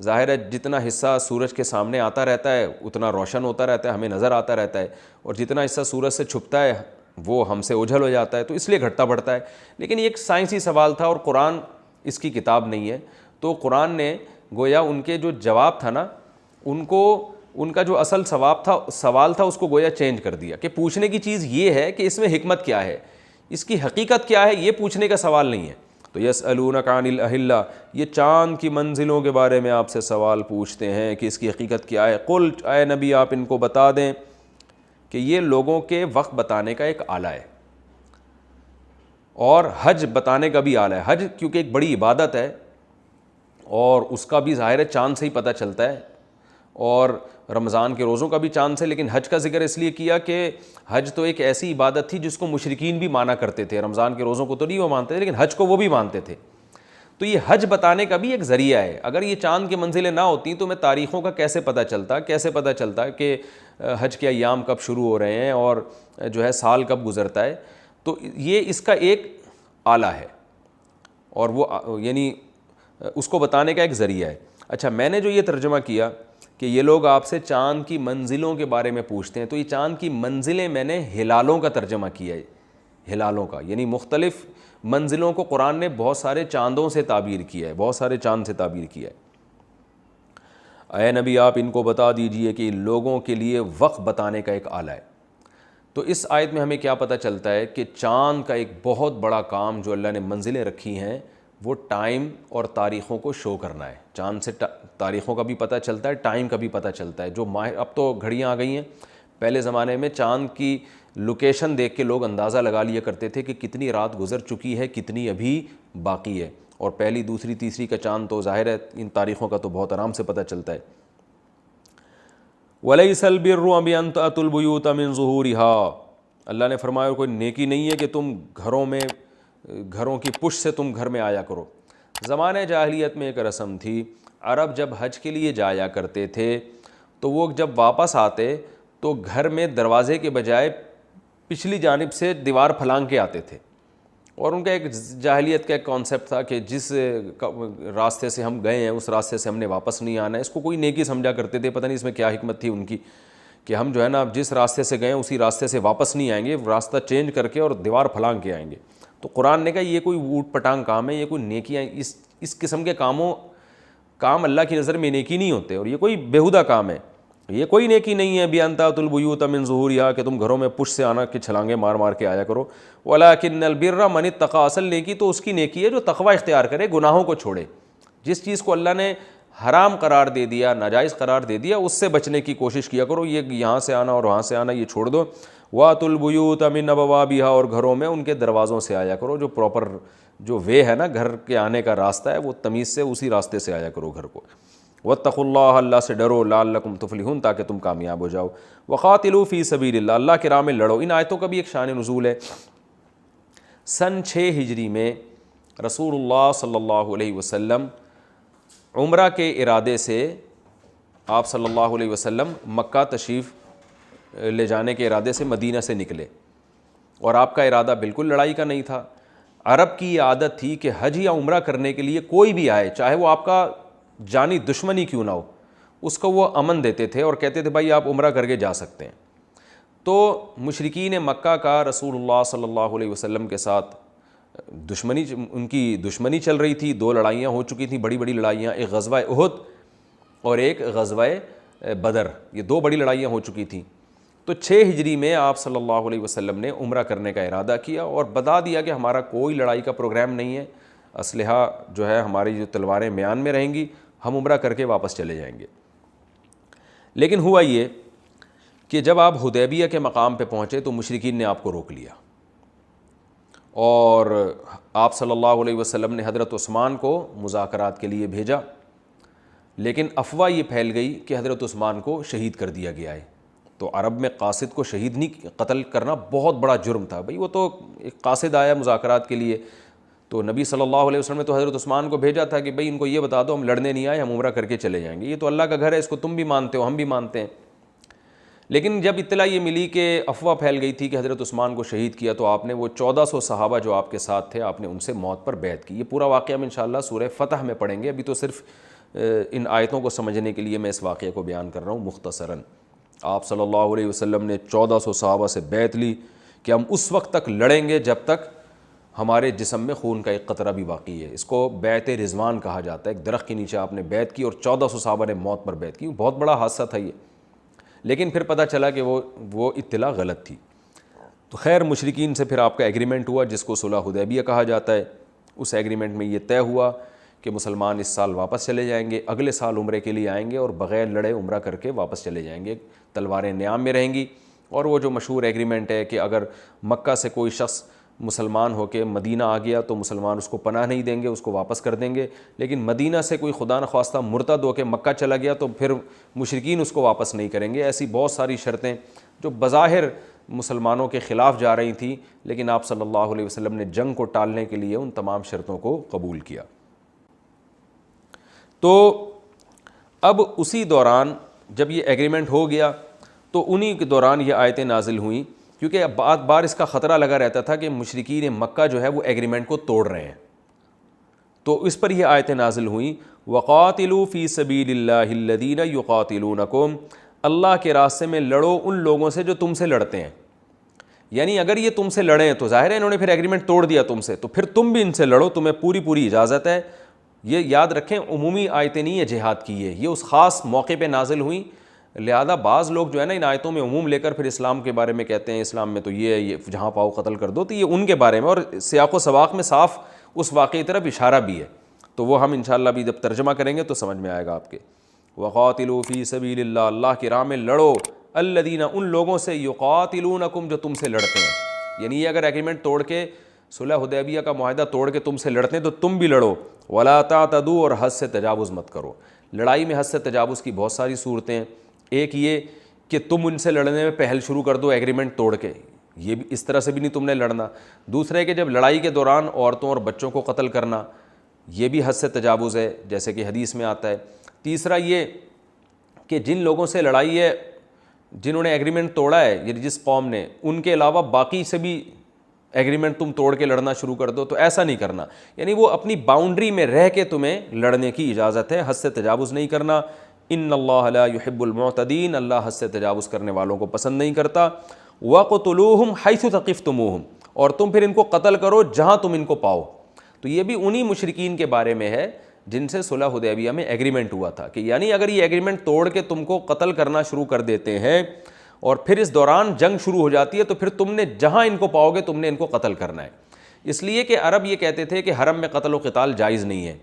ظاہر ہے جتنا حصہ سورج کے سامنے آتا رہتا ہے اتنا روشن ہوتا رہتا ہے، ہمیں نظر آتا رہتا ہے، اور جتنا حصہ سورج سے چھپتا ہے وہ ہم سے اوجھل ہو جاتا ہے، تو اس لیے گھٹتا بڑھتا ہے. لیکن یہ ایک سائنسی سوال تھا اور قرآن اس کی کتاب نہیں ہے. تو قرآن نے گویا ان کے جو جواب تھا نا، ان کا جو اصل سوال تھا اس کو گویا چینج کر دیا کہ پوچھنے کی چیز یہ ہے کہ اس میں حکمت کیا ہے، اس کی حقیقت کیا ہے، یہ پوچھنے کا سوال نہیں ہے. تو یسألونک عن الاہلہ، یہ چاند کی منزلوں کے بارے میں آپ سے سوال پوچھتے ہیں کہ اس کی حقیقت کیا ہے. قل، اے نبی آپ ان کو بتا دیں کہ یہ لوگوں کے وقت بتانے کا ایک آلہ ہے اور حج بتانے کا بھی آلہ ہے. حج کیونکہ ایک بڑی عبادت ہے اور اس کا بھی ظاہر ہے چاند سے ہی پتہ چلتا ہے، اور رمضان کے روزوں کا بھی چاند سے. لیکن حج کا ذکر اس لیے کیا کہ حج تو ایک ایسی عبادت تھی جس کو مشرکین بھی مانا کرتے تھے. رمضان کے روزوں کو تو نہیں وہ مانتے تھے لیکن حج کو وہ بھی مانتے تھے. تو یہ حج بتانے کا بھی ایک ذریعہ ہے. اگر یہ چاند کی منزلیں نہ ہوتیں تو میں تاریخوں کا کیسے پتہ چلتا کہ حج کے ایام کب شروع ہو رہے ہیں اور جو ہے سال کب گزرتا ہے. تو یہ اس کا ایک آلہ ہے اور وہ یعنی اس کو بتانے کا ایک ذریعہ ہے. اچھا، میں نے جو یہ ترجمہ کیا کہ یہ لوگ آپ سے چاند کی منزلوں کے بارے میں پوچھتے ہیں، تو یہ چاند کی منزلیں میں نے ہلالوں کا ترجمہ کیا ہے. ہلالوں کا یعنی مختلف منزلوں کو قرآن نے بہت سارے چاندوں سے تعبیر کیا ہے، بہت سارے چاند سے تعبیر کیا ہے. اے نبی آپ ان کو بتا دیجئے کہ ان لوگوں کے لیے وقت بتانے کا ایک آلہ ہے. تو اس آیت میں ہمیں کیا پتہ چلتا ہے کہ چاند کا ایک بہت بڑا کام جو اللہ نے منزلیں رکھی ہیں وہ ٹائم اور تاریخوں کو شو کرنا ہے. چاند سے تاریخوں کا بھی پتہ چلتا ہے, ٹائم کا بھی پتہ چلتا ہے. جو ماہر, اب تو گھڑیاں آ گئی ہیں, پہلے زمانے میں چاند کی لوکیشن دیکھ کے لوگ اندازہ لگا لیا کرتے تھے کہ کتنی رات گزر چکی ہے, کتنی ابھی باقی ہے. اور پہلی, دوسری, تیسری کا چاند تو ظاہر ہے ان تاریخوں کا تو بہت آرام سے پتہ چلتا ہے. وَلَيْسَ الْبِرُّ بِأَن تَأْتُوا الْبُيُوتَ مِن ظُهُورِهَا, اللہ نے فرمایا کوئی نیکی نہیں ہے کہ تم گھروں کی پشت سے تم گھر میں آیا کرو. زمانہ جاہلیت میں ایک رسم تھی, عرب جب حج کے لیے جایا کرتے تھے تو وہ جب واپس آتے تو گھر میں دروازے کے بجائے پچھلی جانب سے دیوار پھلانگ کے آتے تھے. اور ان کا ایک جاہلیت کا ایک کانسیپٹ تھا کہ جس راستے سے ہم گئے ہیں اس راستے سے ہم نے واپس نہیں آنا ہے. اس کو کوئی نیکی سمجھا کرتے تھے, پتہ نہیں اس میں کیا حکمت تھی ان کی, کہ ہم جو ہے نا جس راستے سے گئے اسی راستے سے واپس نہیں آئیں گے, راستہ چینج کر کے اور دیوار پھلانگ کے آئیں گے. تو قرآن نے کہا یہ کوئی اوٹ پٹانگ کام ہے, یہ کوئی نیکیاں, اس قسم کے کام اللہ کی نظر میں نیکی نہیں ہوتے, اور یہ کوئی بیہودہ کام ہے, یہ کوئی نیکی نہیں ہے. بِأَن تَأْتُوا الْبُيُوتَ مِن ظُهُورِهَا, کہ تم گھروں میں پشت سے آنا کہ چھلانگے مار مار کے آیا کرو. وَلَٰكِنَّ الْبِرَّ مَنِ اتَّقَىٰ, اصل نیکی تو اس کی نیکی ہے جو تقوی اختیار کرے, گناہوں کو چھوڑے. جس چیز کو اللہ نے حرام قرار دے دیا, ناجائز قرار دے دیا, اس سے بچنے کی کوشش کیا کرو. یہ یہاں سے آنا اور وہاں سے آنا یہ چھوڑ دو. وَأْتُوا الْبُيُوتَ مِنْ أَبْوَابِهَا, اور گھروں میں ان کے دروازوں سے آیا کرو. جو پراپر جو وے ہے نا گھر کے آنے کا راستہ ہے, وہ تمیز سے اسی راستے سے آیا کرو گھر کو. وَاتَّقُوا اللَّهَ, اللہ سے ڈرو, لَعَلَّكُمْ تُفْلِحُونَ, تاکہ تم کامیاب ہو جاؤ. وَقَاتِلُوا فِي سَبِيلِ اللَّهِ, اللہ کی راہ میں لڑو. ان آیتوں کا بھی ایک شان نزول ہے. سن 6 ہجری میں رسول اللہ صلی اللہ علیہ وسلم عمرہ کے ارادے سے آپ صلی اللہ علیہ وسلم مکہ تشریف لے جانے کے ارادے سے مدینہ سے نکلے, اور آپ کا ارادہ بالکل لڑائی کا نہیں تھا. عرب کی یہ عادت تھی کہ حج یا عمرہ کرنے کے لیے کوئی بھی آئے, چاہے وہ آپ کا جانی دشمنی کیوں نہ ہو, اس کو وہ امن دیتے تھے اور کہتے تھے بھائی آپ عمرہ کر کے جا سکتے ہیں. تو مشرکین مکہ کا رسول اللہ صلی اللہ علیہ وسلم کے ساتھ ان کی دشمنی چل رہی تھی. 2 لڑائیاں ہو چکی تھیں, بڑی بڑی لڑائیاں, ایک غزوہ احد اور ایک غزوہ بدر, یہ 2 بڑی لڑائیاں ہو چکی تھیں. تو 6 ہجری میں آپ صلی اللہ علیہ وسلم نے عمرہ کرنے کا ارادہ کیا اور بتا دیا کہ ہمارا کوئی لڑائی کا پروگرام نہیں ہے, اسلحہ جو ہے ہماری جو تلواریں میان میں رہیں گی, ہم عمرہ کر کے واپس چلے جائیں گے. لیکن ہوا یہ کہ جب آپ حدیبیہ کے مقام پہ پہنچے تو مشرکین نے آپ کو روک لیا, اور آپ صلی اللہ علیہ وسلم نے حضرت عثمان کو مذاکرات کے لیے بھیجا. لیکن افواہ یہ پھیل گئی کہ حضرت عثمان کو شہید کر دیا گیا ہے. تو عرب میں قاصد کو شہید نہیں, قتل کرنا بہت بڑا جرم تھا. بھئی وہ تو ایک قاصد آیا مذاکرات کے لیے, تو نبی صلی اللہ علیہ وسلم نے تو حضرت عثمان کو بھیجا تھا کہ بھئی ان کو یہ بتا دو ہم لڑنے نہیں آئے, ہم عمرہ کر کے چلے جائیں گے, یہ تو اللہ کا گھر ہے, اس کو تم بھی مانتے ہو ہم بھی مانتے ہیں. لیکن جب اطلاع یہ ملی کہ افواہ پھیل گئی تھی کہ حضرت عثمان کو شہید کیا, تو آپ نے وہ 1400 صحابہ جو آپ کے ساتھ تھے, آپ نے ان سے موت پر بیعت کی. یہ پورا واقعہ ہم انشاءاللہ سورہ فتح میں پڑھیں گے, ابھی تو صرف ان آیتوں کو سمجھنے کے لیے میں اس واقعے کو بیان کر رہا ہوں مختصراً. آپ صلی اللہ علیہ وسلم نے 1400 صحابہ سے بیعت لی کہ ہم اس وقت تک لڑیں گے جب تک ہمارے جسم میں خون کا ایک قطرہ بھی باقی ہے. اس کو بیعت رضوان کہا جاتا ہے. ایک درخت کے نیچے آپ نے بیعت کی اور 1400 صحابہ نے موت پر بیعت کی. بہت بڑا حادثہ تھا یہ, لیکن پھر پتہ چلا کہ وہ اطلاع غلط تھی. تو خیر مشرکین سے پھر آپ کا ایگریمنٹ ہوا جس کو صلح حدیبیہ کہا جاتا ہے. اس ایگریمنٹ میں یہ طے ہوا کہ مسلمان اس سال واپس چلے جائیں گے, اگلے سال عمرے کے لیے آئیں گے اور بغیر لڑے عمرہ کر کے واپس چلے جائیں گے, تلواریں نیام میں رہیں گی. اور وہ جو مشہور ایگریمنٹ ہے کہ اگر مکہ سے کوئی شخص مسلمان ہو کے مدینہ آ گیا تو مسلمان اس کو پناہ نہیں دیں گے, اس کو واپس کر دیں گے. لیکن مدینہ سے کوئی خدا نخواستہ مرتد ہو کے مکہ چلا گیا تو پھر مشرکین اس کو واپس نہیں کریں گے. ایسی بہت ساری شرطیں جو بظاہر مسلمانوں کے خلاف جا رہی تھیں, لیکن آپ صلی اللہ علیہ وسلم نے جنگ کو ٹالنے کے لیے ان تمام شرطوں کو قبول کیا. تو اب اسی دوران جب یہ ایگریمنٹ ہو گیا تو انہی کے دوران یہ آیتیں نازل ہوئیں, کیونکہ بار بار اس کا خطرہ لگا رہتا تھا کہ مشرکین مکہ جو ہے وہ ایگریمنٹ کو توڑ رہے ہیں. تو اس پر یہ آیتیں نازل ہوئیں, وَقَاتِلُوا فِي سَبِيلِ اللَّهِ الَّذِينَ يُقَاتِلُونَكُمْ, اللہ کے راستے میں لڑو ان لوگوں سے جو تم سے لڑتے ہیں. یعنی اگر یہ تم سے لڑیں تو ظاہر ہے انہوں نے پھر ایگریمنٹ توڑ دیا تم سے, تو پھر تم بھی ان سے لڑو, تمہیں پوری اجازت ہے. یہ یاد رکھیں عمومی آیتیں نہیں ہے جہاد کی, یہ اس خاص موقع پہ نازل ہوئیں لہذا بعض لوگ جو ہے نا ان آیتوں میں عموم لے کر پھر اسلام کے بارے میں کہتے ہیں اسلام میں تو یہ جہاں پاؤ قتل کر دو، تو یہ ان کے بارے میں، اور سیاق و سباق میں صاف اس واقعی طرف اشارہ بھی ہے، تو وہ ہم انشاءاللہ بھی جب ترجمہ کریں گے تو سمجھ میں آئے گا آپ کے۔ وقاتلوا فی سبیل اللہ، اللہ کی راہ میں لڑو، الذین ان لوگوں سے، یقاتلونکم جو تم سے لڑتے ہیں، یعنی یہ اگر ایگریمنٹ توڑ کے صلح حدیبیہ کا معاہدہ توڑ کے تم سے لڑتے ہیں تو تم بھی لڑو، ولا تعتدوا اور حد سے تجاوز مت کرو۔ لڑائی میں حد سے تجاوز کی بہت ساری صورتیں ہیں، ایک یہ کہ تم ان سے لڑنے میں پہل شروع کر دو ایگریمنٹ توڑ کے، یہ بھی اس طرح سے بھی نہیں تم نے لڑنا۔ دوسرا ہے کہ جب لڑائی کے دوران عورتوں اور بچوں کو قتل کرنا، یہ بھی حد سے تجاوز ہے جیسے کہ حدیث میں آتا ہے۔ تیسرا یہ کہ جن لوگوں سے لڑائی ہے، جنہوں نے ایگریمنٹ توڑا ہے، یعنی جس قوم نے، ان کے علاوہ باقی سے بھی ایگریمنٹ تم توڑ کے لڑنا شروع کر دو، تو ایسا نہیں کرنا، یعنی وہ اپنی باؤنڈری میں رہ کے تمہیں لڑنے کی اجازت ہے، حد سے تجاوز نہیں کرنا۔ ان اللہ لا يحب المعتدین، اللہ حد سے تجاوز کرنے والوں کو پسند نہیں کرتا۔ وَقْتُلُوهُمْ حَيْثُ ثَقِفْتُمُوهُمْ، اور تم پھر ان کو قتل کرو جہاں تم ان کو پاؤ۔ تو یہ بھی انہی مشرکین کے بارے میں ہے جن سے صلح حدیبیہ میں ایگریمنٹ ہوا تھا، کہ یعنی اگر یہ ایگریمنٹ توڑ کے تم کو قتل کرنا شروع کر دیتے ہیں اور پھر اس دوران جنگ شروع ہو جاتی ہے تو پھر تم نے جہاں ان کو پاؤ گے تم نے ان کو قتل کرنا ہے۔ اس لیے کہ عرب یہ کہتے تھے کہ حرم میں قتل و قتال جائز نہیں ہے،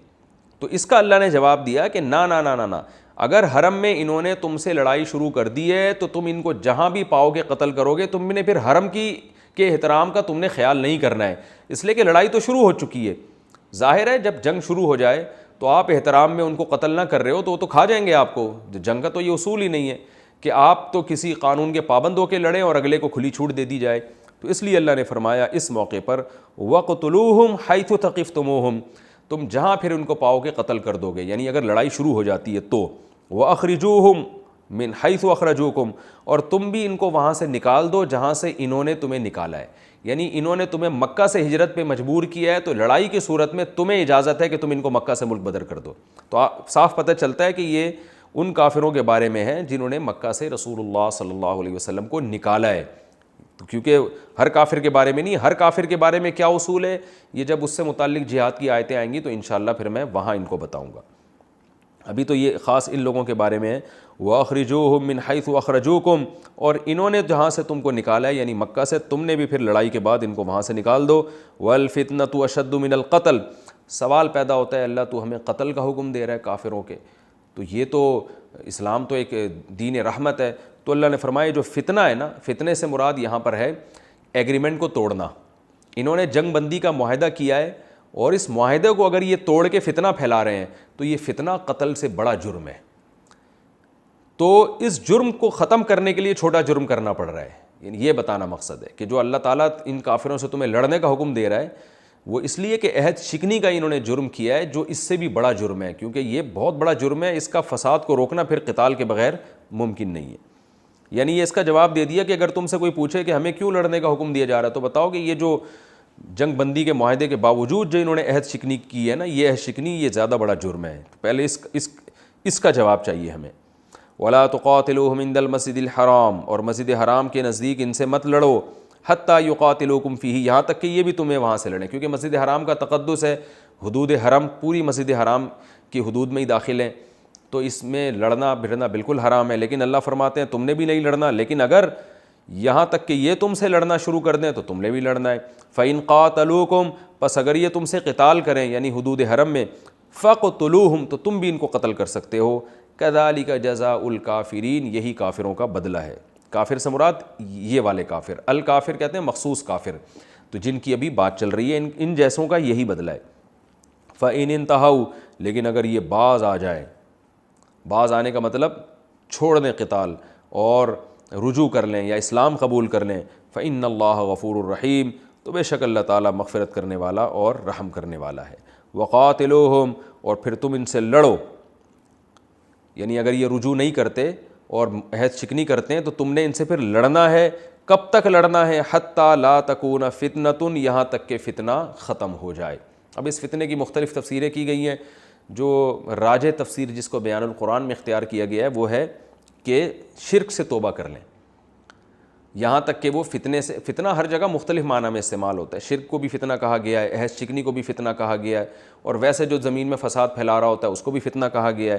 تو اس کا اللہ نے جواب دیا کہ نا نا نا نا نا، اگر حرم میں انہوں نے تم سے لڑائی شروع کر دی ہے تو تم ان کو جہاں بھی پاؤ گے قتل کرو گے، تم نے پھر حرم کے احترام کا تم نے خیال نہیں کرنا ہے، اس لیے کہ لڑائی تو شروع ہو چکی ہے۔ ظاہر ہے جب جنگ شروع ہو جائے تو آپ احترام میں ان کو قتل نہ کر رہے ہو تو وہ تو کھا جائیں گے آپ کو، جنگ کا تو یہ اصول ہی نہیں ہے کہ آپ تو کسی قانون کے پابند ہو کے لڑیں اور اگلے کو کھلی چھوٹ دے دی جائے۔ تو اس لیے اللہ نے فرمایا اس موقع پر وَقْتُلُوهُمْ حَيْثُ ثَقِفْتُمُوهُمْ، تم جہاں پھر ان کو پاؤ گے قتل کر دو گے، یعنی اگر لڑائی شروع ہو جاتی ہے تو۔ وَأَخْرِجُوهُمْ مِنْ حَيْثُ أَخْرَجُوكُمْ، اور تم بھی ان کو وہاں سے نکال دو جہاں سے انہوں نے تمہیں نکالا ہے، یعنی انہوں نے تمہیں مکہ سے ہجرت پہ مجبور کیا ہے تو لڑائی کی صورت میں تمہیں اجازت ہے کہ تم ان کو مکہ سے ملک بدر کر دو۔ تو صاف پتہ چلتا ہے کہ یہ ان کافروں کے بارے میں ہے جنہوں نے مکہ سے رسول اللہ صلی اللہ علیہ وسلم کو نکالا ہے، کیونکہ ہر کافر کے بارے میں نہیں، ہر کافر کے بارے میں کیا اصول ہے یہ جب اس سے متعلق جہاد کی آیتیں آئیں گی تو انشاءاللہ پھر میں وہاں ان کو بتاؤں گا۔ ابھی تو یہ خاص ان لوگوں کے بارے میں ہے، وَأَخْرِجُوهُمْ مِنْ حَيْثُ أَخْرَجُوكُمْ، اور انہوں نے جہاں سے تم کو نکالا ہے یعنی مکہ سے، تم نے بھی پھر لڑائی کے بعد ان کو وہاں سے نکال دو۔ وَالْفِتْنَةُ أَشَدُّ مِنَ الْقَتْلِ، سوال پیدا ہوتا ہے اللہ تو ہمیں قتل کا حکم دے رہا ہے کافروں کے، تو یہ تو اسلام تو ایک دین رحمت ہے۔ تو اللہ نے فرمایا جو فتنہ ہے نا، فتنے سے مراد یہاں پر ہے ایگریمنٹ کو توڑنا، انہوں نے جنگ بندی کا معاہدہ کیا ہے اور اس معاہدے کو اگر یہ توڑ کے فتنہ پھیلا رہے ہیں تو یہ فتنہ قتل سے بڑا جرم ہے، تو اس جرم کو ختم کرنے کے لیے چھوٹا جرم کرنا پڑ رہا ہے، یعنی یہ بتانا مقصد ہے کہ جو اللہ تعالیٰ ان کافروں سے تمہیں لڑنے کا حکم دے رہا ہے وہ اس لیے کہ عہد شکنی کا انہوں نے جرم کیا ہے جو اس سے بھی بڑا جرم ہے، کیونکہ یہ بہت بڑا جرم ہے، اس کا فساد کو روکنا پھر قتال کے بغیر ممکن نہیں ہے۔ یعنی یہ اس کا جواب دے دیا کہ اگر تم سے کوئی پوچھے کہ ہمیں کیوں لڑنے کا حکم دیا جا رہا ہے تو بتاؤ کہ یہ جو جنگ بندی کے معاہدے کے باوجود جو انہوں نے عہد شکنی کی ہے نا، یہ عہد شکنی یہ زیادہ بڑا جرم ہے، پہلے اس کا جواب چاہیے ہمیں۔ وَلَا تُقَاتِلُوهُمْ عِنْدَ الْمَسْجِدِ الْحَرَامِ، اور مسجد حرام کے نزدیک ان سے مت لڑو، حتیٰ یقاتلوکم فیہ، یہاں تک کہ یہ بھی تمہیں وہاں سے لڑیں، کیونکہ مسجد حرام کا تقدس ہے، حدود حرم پوری مسجد حرام کی حدود میں ہی داخل ہیں، تو اس میں لڑنا بھڑنا بالکل حرام ہے، لیکن اللہ فرماتے ہیں تم نے بھی نہیں لڑنا، لیکن اگر یہاں تک کہ یہ تم سے لڑنا شروع کر دیں تو تم نے بھی لڑنا ہے۔ فَإِن قَاتَلُوكُمْ، پس اگر یہ تم سے قتال کریں یعنی حدود حرم میں، فَقْتُلُوهُمْ، تو تم بھی ان کو قتل کر سکتے ہو۔ كَذَلِكَ جَزَاءُ الْكَافِرِينَ، یہی کافروں کا بدلہ ہے۔ کافر سے مراد یہ والے کافر، الکافر کہتے ہیں مخصوص کافر، تو جن کی ابھی بات چل رہی ہے ان جیسوں کا یہی بدلہ ہے۔ فَإِنِ انْتَهَوْا، لیکن اگر یہ باز آ جائے، باز آنے کا مطلب چھوڑ دیں قتال اور رجوع کر لیں یا اسلام قبول کر لیں، فَإِنَّ اللَّهَ غَفُورٌ رَحِيمٌ، تو بے شک اللہ تعالیٰ مغفرت کرنے والا اور رحم کرنے والا ہے۔ وَقَاتِلُوهُمْ، اور پھر تم ان سے لڑو، یعنی اگر یہ رجوع نہیں کرتے اور عہد شکنی کرتے ہیں تو تم نے ان سے پھر لڑنا ہے۔ کب تک لڑنا ہے؟ حَتَّى لَا تَكُونَ فِتْنَةٌ، یہاں تک کہ فتنہ ختم ہو جائے۔ اب اس فتنے کی مختلف تفسیریں کی گئی ہیں، جو راجح تفسیر جس کو بیان القرآن میں اختیار کیا گیا ہے وہ ہے کہ شرک سے توبہ کر لیں، یہاں تک کہ وہ فتنے سے، فتنہ ہر جگہ مختلف معنی میں استعمال ہوتا ہے، شرک کو بھی فتنہ کہا گیا ہے، عہد شکنی کو بھی فتنہ کہا گیا ہے، اور ویسے جو زمین میں فساد پھیلا رہا ہوتا ہے اس کو بھی فتنہ کہا گیا ہے۔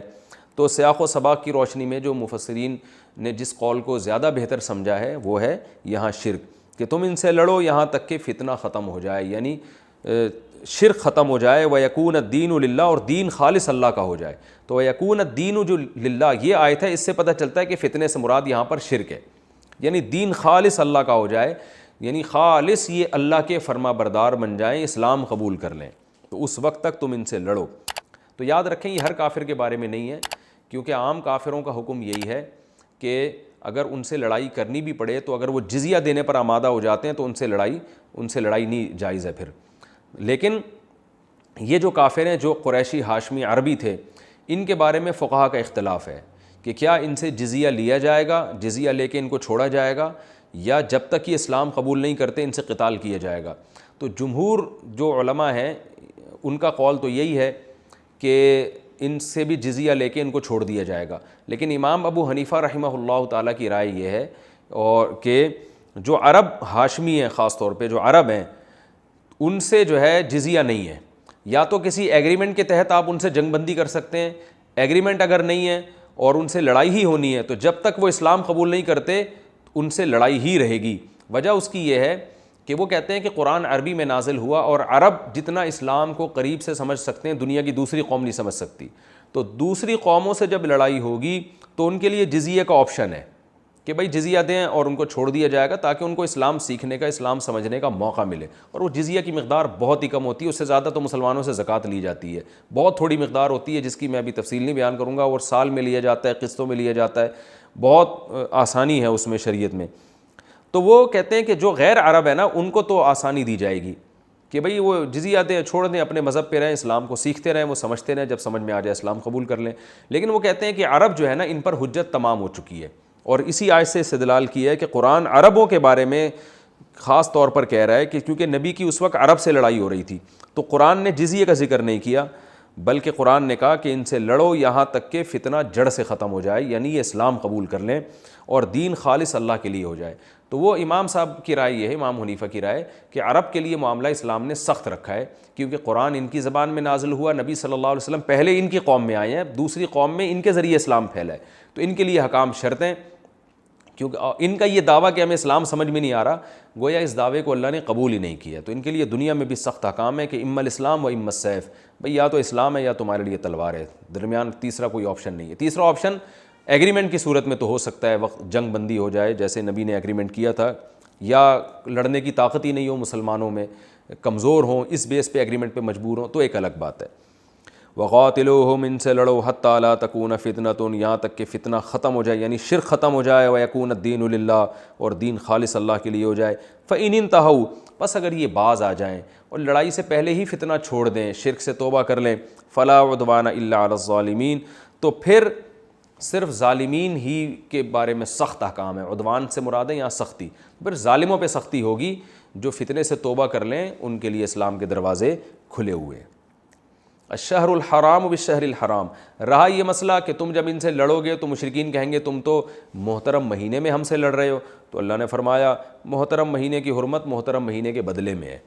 تو سیاق و سباق کی روشنی میں جو مفسرین نے جس قول کو زیادہ بہتر سمجھا ہے وہ ہے یہاں شرک، کہ تم ان سے لڑو یہاں تک کہ فتنہ ختم ہو جائے، یعنی شرک ختم ہو جائے، وَيَكُونَ الدِّينُ لِلَّهِ، اور دین خالص اللہ کا ہو جائے۔ تو وَيَكُونَ الدِّينُ جو للہ یہ آیت ہے، اس سے پتہ چلتا ہے کہ فتنے سے مراد یہاں پر شرک ہے، یعنی دین خالص اللہ کا ہو جائے، یعنی خالص یہ اللہ کے فرما بردار بن جائیں، اسلام قبول کر لیں، تو اس وقت تک تم ان سے لڑو۔ تو یاد رکھیں یہ ہر کافر کے بارے میں نہیں ہے، کیونکہ عام کافروں کا حکم یہی ہے کہ اگر ان سے لڑائی کرنی بھی پڑے تو اگر وہ جزیہ دینے پر آمادہ ہو جاتے ہیں تو ان سے لڑائی نہیں جائز ہے پھر۔ لیکن یہ جو کافر ہیں جو قریشی ہاشمی عربی تھے، ان کے بارے میں فقہا کا اختلاف ہے کہ کیا ان سے جزیہ لیا جائے گا، جزیہ لے کے ان کو چھوڑا جائے گا، یا جب تک یہ اسلام قبول نہیں کرتے ان سے قتال کیا جائے گا۔ تو جمہور جو علماء ہیں ان کا قول تو یہی ہے کہ ان سے بھی جزیہ لے کے ان کو چھوڑ دیا جائے گا، لیکن امام ابو حنیفہ رحمہ اللہ تعالیٰ کی رائے یہ ہے اور کہ جو عرب ہاشمی ہیں، خاص طور پہ جو عرب ہیں، ان سے جو ہے جزیہ نہیں ہے، یا تو کسی ایگریمنٹ کے تحت آپ ان سے جنگ بندی کر سکتے ہیں، ایگریمنٹ اگر نہیں ہے اور ان سے لڑائی ہی ہونی ہے تو جب تک وہ اسلام قبول نہیں کرتے ان سے لڑائی ہی رہے گی۔ وجہ اس کی یہ ہے کہ وہ کہتے ہیں کہ قرآن عربی میں نازل ہوا اور عرب جتنا اسلام کو قریب سے سمجھ سکتے ہیں دنیا کی دوسری قوم نہیں سمجھ سکتی، تو دوسری قوموں سے جب لڑائی ہوگی تو ان کے لیے جزیہ کا آپشن ہے کہ بھائی جزیہ دیں اور ان کو چھوڑ دیا جائے گا تاکہ ان کو اسلام سیکھنے کا، اسلام سمجھنے کا موقع ملے، اور وہ جزیہ کی مقدار بہت ہی کم ہوتی ہے، اس سے زیادہ تو مسلمانوں سے زکوٰۃ لی جاتی ہے، بہت تھوڑی مقدار ہوتی ہے جس کی میں ابھی تفصیل نہیں بیان کروں گا، اور سال میں لیا جاتا ہے، قسطوں میں لیا جاتا ہے، بہت آسانی ہے اس میں شریعت میں۔ تو وہ کہتے ہیں کہ جو غیر عرب ہے نا ان کو تو آسانی دی جائے گی کہ بھئی وہ جزیہ دیں، چھوڑ دیں، اپنے مذہب پہ رہیں، اسلام کو سیکھتے رہیں، وہ سمجھتے رہیں، جب سمجھ میں آ جائے اسلام قبول کر لیں۔ لیکن وہ کہتے ہیں کہ عرب جو ہے نا ان پر حجت تمام ہو چکی ہے، اور اسی آیت سے استدلال کیا ہے کہ قرآن عربوں کے بارے میں خاص طور پر کہہ رہا ہے کہ کیونکہ نبی کی اس وقت عرب سے لڑائی ہو رہی تھی، تو قرآن نے جزیے کا ذکر نہیں کیا، بلکہ قرآن نے کہا کہ ان سے لڑو یہاں تک کہ فتنہ جڑ سے ختم ہو جائے، یعنی یہ اسلام قبول کر لیں اور دین خالص اللہ کے لیے ہو جائے۔ تو وہ امام صاحب کی رائے یہ ہے، امام حنیفہ کی رائے، کہ عرب کے لیے معاملہ اسلام نے سخت رکھا ہے، کیونکہ قرآن ان کی زبان میں نازل ہوا، نبی صلی اللہ علیہ وسلم پہلے ان کی قوم میں آئے ہیں، دوسری قوم میں ان کے ذریعے اسلام پھیلا ہے، تو ان کے لیے حکام شرطیں، کیونکہ ان کا یہ دعویٰ کہ ہمیں اسلام سمجھ میں نہیں آ رہا، گویا اس دعوے کو اللہ نے قبول ہی نہیں کیا، تو ان کے لیے دنیا میں بھی سخت حکام ہے کہ اما الاسلام و اما السیف، بھئی یا تو اسلام ہے یا تمہارے لیے تلوار ہے، درمیان تیسرا کوئی آپشن نہیں ہے۔ تیسرا آپشن ایگریمنٹ کی صورت میں تو ہو سکتا ہے، وقت جنگ بندی ہو جائے جیسے نبی نے ایگریمنٹ کیا تھا، یا لڑنے کی طاقت ہی نہیں ہو مسلمانوں میں، کمزور ہوں، اس بیس پہ ایگریمنٹ پہ مجبور ہوں، تو ایک الگ بات ہے۔ وقاتلوہم، ان سے لڑو، حتی لا تکون فتنۃ، یہاں تک کہ فتنہ ختم ہو جائے، یعنی شرک ختم ہو جائے، ویکون الدین للہ، اور دین خالص اللہ کے لیے ہو جائے۔ فإن انتہوا، بس اگر یہ باز آ جائیں اور لڑائی سے پہلے ہی فتنہ چھوڑ دیں، شرک سے توبہ کر لیں، فلا عدوان الا علی الظالمین، تو پھر صرف ظالمین ہی کے بارے میں سخت احکام ہے، عدوان سے مراد ہے یہاں سختی، پھر ظالموں پہ سختی ہوگی، جو فتنے سے توبہ کر لیں ان کے لیے اسلام کے دروازے کھلے ہوئے۔ الشہر الحرام بالشہر الحرام، رہا یہ مسئلہ کہ تم جب ان سے لڑو گے تو مشرکین کہیں گے تم تو محترم مہینے میں ہم سے لڑ رہے ہو، تو اللہ نے فرمایا محترم مہینے کی حرمت محترم مہینے کے بدلے میں ہے،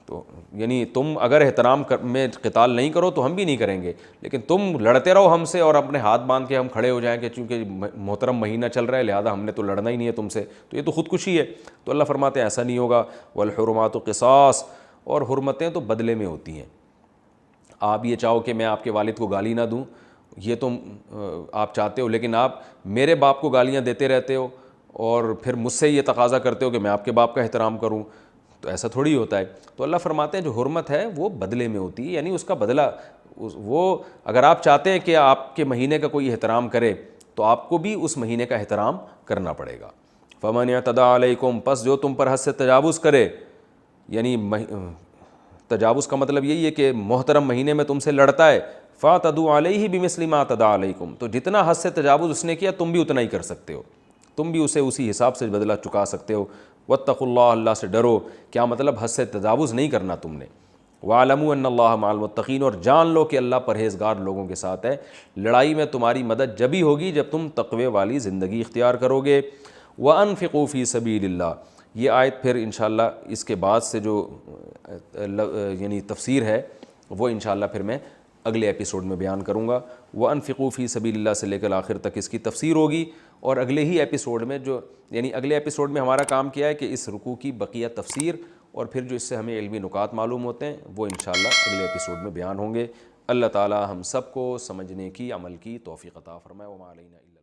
تو یعنی تم اگر احترام میں قتال نہیں کرو تو ہم بھی نہیں کریں گے، لیکن تم لڑتے رہو ہم سے اور اپنے ہاتھ باندھ کے ہم کھڑے ہو جائیں کہ چونکہ محترم مہینہ چل رہا ہے لہذا ہم نے تو لڑنا ہی نہیں ہے تم سے، تو یہ تو خودکشی ہے۔ تو اللہ فرماتے ہیں ایسا نہیں ہوگا، والحرمات قصاص، اور حرمتیں تو بدلے میں ہوتی ہیں۔ آپ یہ چاہو کہ میں آپ کے والد کو گالی نہ دوں، یہ تم آپ چاہتے ہو، لیکن آپ میرے باپ کو گالیاں دیتے رہتے ہو اور پھر مجھ سے یہ تقاضا کرتے ہو کہ میں آپ کے باپ کا احترام کروں، تو ایسا تھوڑی ہوتا ہے۔ تو اللہ فرماتے ہیں جو حرمت ہے وہ بدلے میں ہوتی ہے، یعنی اس کا بدلہ، وہ اگر آپ چاہتے ہیں کہ آپ کے مہینے کا کوئی احترام کرے تو آپ کو بھی اس مہینے کا احترام کرنا پڑے گا۔ فمن اعتدی علیکم، پس جو تم پر حد سے تجاوز کرے، یعنی تجاوز کا مطلب یہی ہے کہ محترم مہینے میں تم سے لڑتا ہے، فاعتدوا علیہ بمثل ما اعتدی علیکم، تو جتنا حد سے تجاوز اس نے کیا تم بھی اتنا ہی کر سکتے ہو، تم بھی اسے اسی حساب سے بدلہ چکا سکتے ہو۔ واتقوا اللہ، اللہ سے ڈرو، کیا مطلب حد سے تجاوز نہیں کرنا تم نے۔ وَاعْلَمُوا أَنَّ اللَّهَ مَعَ الْمُتَّقِينَ، اور جان لو کہ اللہ پرہیزگار لوگوں کے ساتھ ہے، لڑائی میں تمہاری مدد جبھی ہوگی جب تم تقوی والی زندگی اختیار کرو گے۔ وَأَنفِقُوا فِي سَبِيلِ اللَّهِ، یہ آیت پھر انشاءاللہ اس کے بعد سے جو یعنی تفسیر ہے وہ انشاءاللہ پھر میں اگلے ایپیسوڈ میں بیان کروں گا. وَأَنفِقُوا فِي سَبِيلِ اللَّهِ سے لے کر آخر تک اس کی تفسیر ہوگی. اور اگلے ہی ایپیسوڈ میں اگلے ایپیسوڈ میں ہمارا کام کیا ہے کہ اس رکوع کی بقیہ تفسیر اور پھر جو اس سے ہمیں علمی نکات معلوم ہوتے ہیں وہ انشاءاللہ اگلے ایپیسوڈ میں بیان ہوں گے. اللہ تعالی ہم سب کو سمجھنے کی، عمل کی توفیق عطا فرمائے. وَمَا عَلَيْنَا إِلَّا